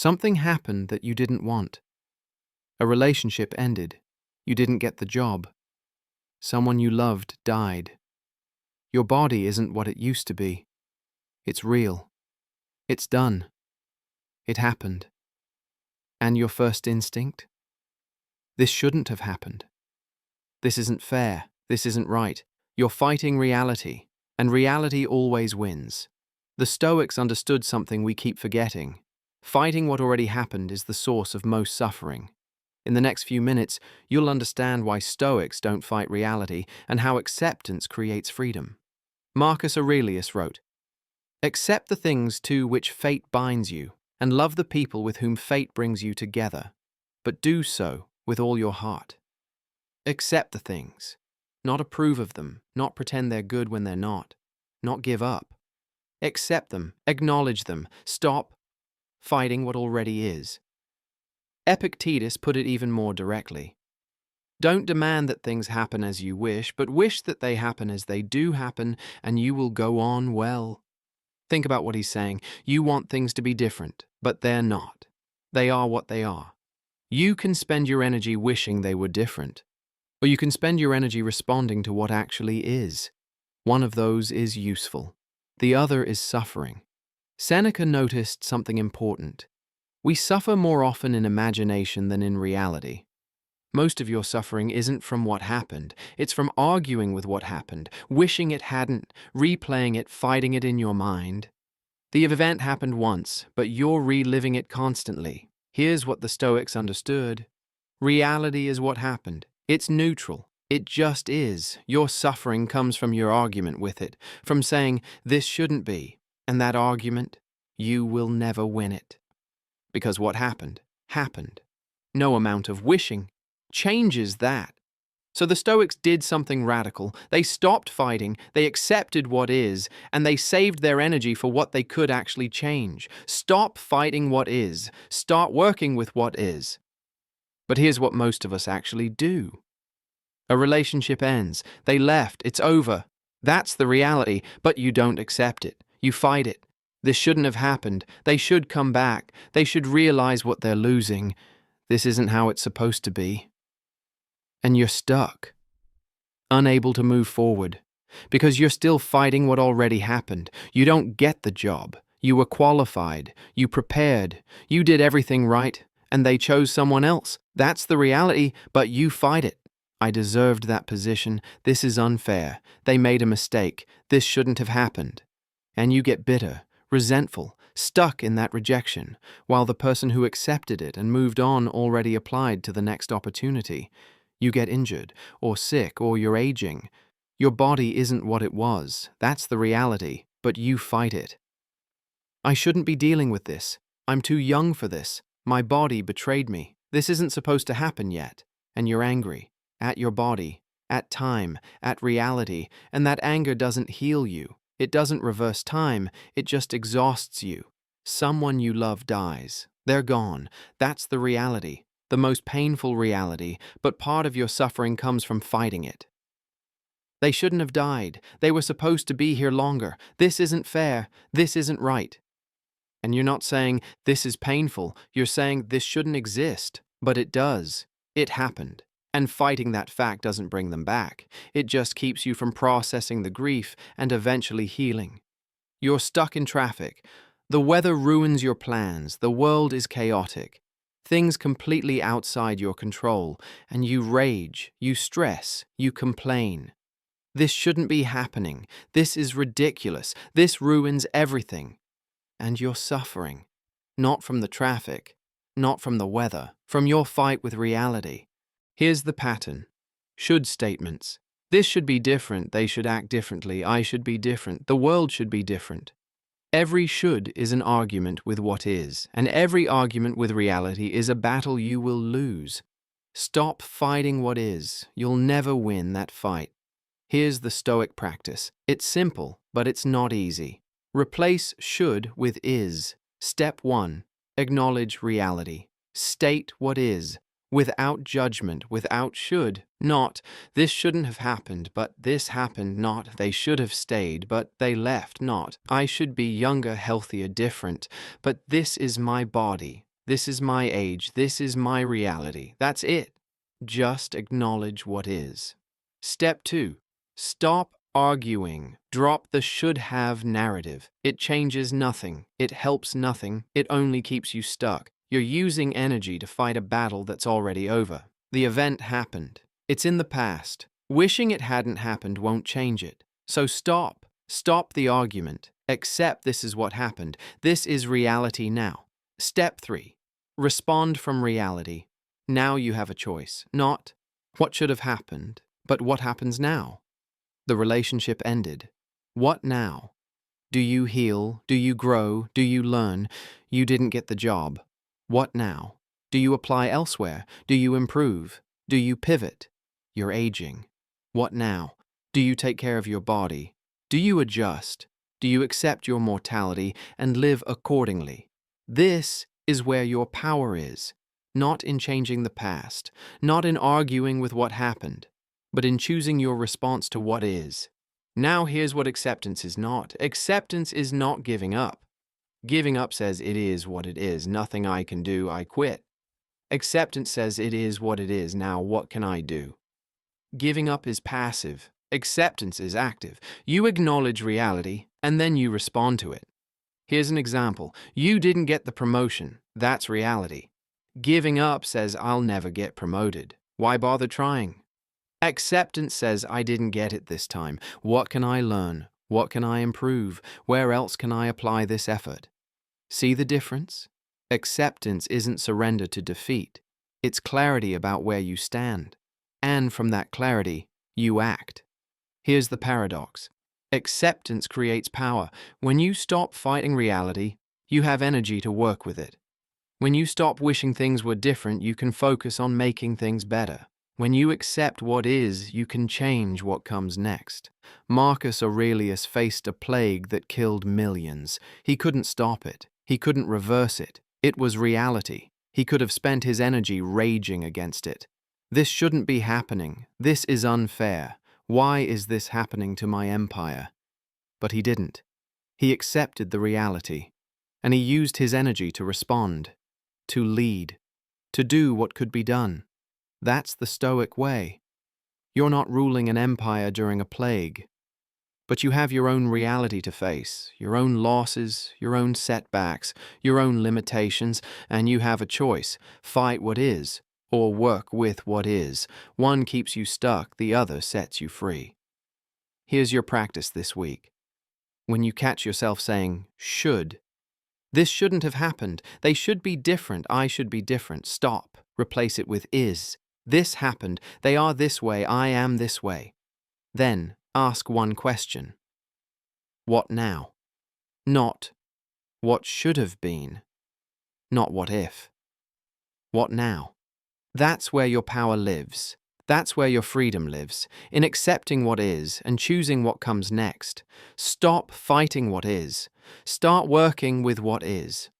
Something happened that you didn't want. A relationship ended. You didn't get the job. Someone you loved died. Your body isn't what it used to be. It's real. It's done. It happened. And your first instinct? This shouldn't have happened. This isn't fair. This isn't right. You're fighting reality, and reality always wins. The Stoics understood something we keep forgetting. Fighting what already happened is the source of most suffering. In the next few minutes, you'll understand why Stoics don't fight reality and how acceptance creates freedom. Marcus Aurelius wrote, "Accept the things to which fate binds you, and love the people with whom fate brings you together, but do so with all your heart." Accept the things, not approve of them, not pretend they're good when they're not give up. Accept them, acknowledge them, stop fighting what already is. Epictetus put it even more directly. Don't demand that things happen as you wish, but wish that they happen as they do happen, and you will go on well. Think about what he's saying. You want things to be different, but they're not. They are what they are. You can spend your energy wishing they were different, or you can spend your energy responding to what actually is. One of those is useful. The other is suffering. Seneca noticed something important. We suffer more often in imagination than in reality. Most of your suffering isn't from what happened. It's from arguing with what happened, wishing it hadn't, replaying it, fighting it in your mind. The event happened once, but you're reliving it constantly. Here's what the Stoics understood. Reality is what happened. It's neutral. It just is. Your suffering comes from your argument with it, from saying, this shouldn't be, and that argument, you will never win it. Because what happened, happened. No amount of wishing changes that. So the Stoics did something radical. They stopped fighting, they accepted what is, and they saved their energy for what they could actually change. Stop fighting what is. Start working with what is. But here's what most of us actually do. A relationship ends. They left. It's over. That's the reality, but you don't accept it. You fight it. This shouldn't have happened. They should come back. They should realize what they're losing. This isn't how it's supposed to be. And you're stuck, unable to move forward, because you're still fighting what already happened. You don't get the job. You were qualified. You prepared. You did everything right, and they chose someone else. That's the reality, but you fight it. I deserved that position. This is unfair. They made a mistake. This shouldn't have happened. And you get bitter, resentful, stuck in that rejection, while the person who accepted it and moved on already applied to the next opportunity. You get injured, or sick, or you're aging. Your body isn't what it was. That's the reality, but you fight it. I shouldn't be dealing with this. I'm too young for this. My body betrayed me. This isn't supposed to happen yet. And you're angry. At your body. At time. At reality. And that anger doesn't heal you. It doesn't reverse time. It just exhausts you. Someone you love dies. They're gone. That's the reality. The most painful reality, but part of your suffering comes from fighting it. They shouldn't have died. They were supposed to be here longer. This isn't fair. This isn't right. And you're not saying, this is painful. You're saying, this shouldn't exist. But it does. It happened. And fighting that fact doesn't bring them back. It just keeps you from processing the grief and eventually healing. You're stuck in traffic. The weather ruins your plans. The world is chaotic. Things completely outside your control, and you rage, you stress, you complain. This shouldn't be happening. This is ridiculous. This ruins everything. And you're suffering. Not from the traffic, not from the weather, from your fight with reality. Here's the pattern. Should statements. This should be different. They should act differently. I should be different. The world should be different. Every should is an argument with what is, and every argument with reality is a battle you will lose. Stop fighting what is. You'll never win that fight. Here's the Stoic practice. It's simple, but it's not easy. Replace should with is. Step 1. Acknowledge reality. State what is. Without judgment, without should, not, this shouldn't have happened, but this happened, not, they should have stayed, but they left, not, I should be younger, healthier, different, but this is my body, This is my age. This is my reality. That's it. Just acknowledge what is. Step 2. Stop arguing. Drop the should-have narrative. It changes nothing. It helps nothing. It only keeps you stuck. You're using energy to fight a battle that's already over. The event happened. It's in the past. Wishing it hadn't happened won't change it. So stop. Stop the argument. Accept this is what happened. This is reality now. Step 3. Respond from reality. Now you have a choice. Not what should have happened, but what happens now. The relationship ended. What now? Do you heal? Do you grow? Do you learn? You didn't get the job. What now? Do you apply elsewhere? Do you improve? Do you pivot? You're aging. What now? Do you take care of your body? Do you adjust? Do you accept your mortality and live accordingly? This is where your power is, not in changing the past, not in arguing with what happened, but in choosing your response to what is. Now here's what acceptance is not. Acceptance is not giving up. Giving up says it is what it is, nothing I can do, I quit. Acceptance says it is what it is, now what can I do? Giving up is passive. Acceptance is active. You acknowledge reality, and then you respond to it. Here's an example. You didn't get the promotion. That's reality. Giving up says I'll never get promoted. Why bother trying? Acceptance says I didn't get it this time. What can I learn? What can I improve? Where else can I apply this effort? See the difference? Acceptance isn't surrender to defeat. It's clarity about where you stand. And from that clarity, you act. Here's the paradox. Acceptance creates power. When you stop fighting reality, you have energy to work with it. When you stop wishing things were different, you can focus on making things better. When you accept what is, you can change what comes next. Marcus Aurelius faced a plague that killed millions. He couldn't stop it. He couldn't reverse it. It was reality. He could have spent his energy raging against it. This shouldn't be happening. This is unfair. Why is this happening to my empire? But he didn't. He accepted the reality, and he used his energy to respond, to lead, to do what could be done. That's the Stoic way. You're not ruling an empire during a plague, but you have your own reality to face, your own losses, your own setbacks, your own limitations, and you have a choice: fight what is, or work with what is. One keeps you stuck, the other sets you free. Here's your practice this week. When you catch yourself saying, should, this shouldn't have happened, they should be different, I should be different, stop. Replace it with is. This happened, they are this way, I am this way. Then ask one question. What now? Not what should have been. Not what if. What now? That's where your power lives. That's where your freedom lives, in accepting what is and choosing what comes next. Stop fighting what is. Start working with what is.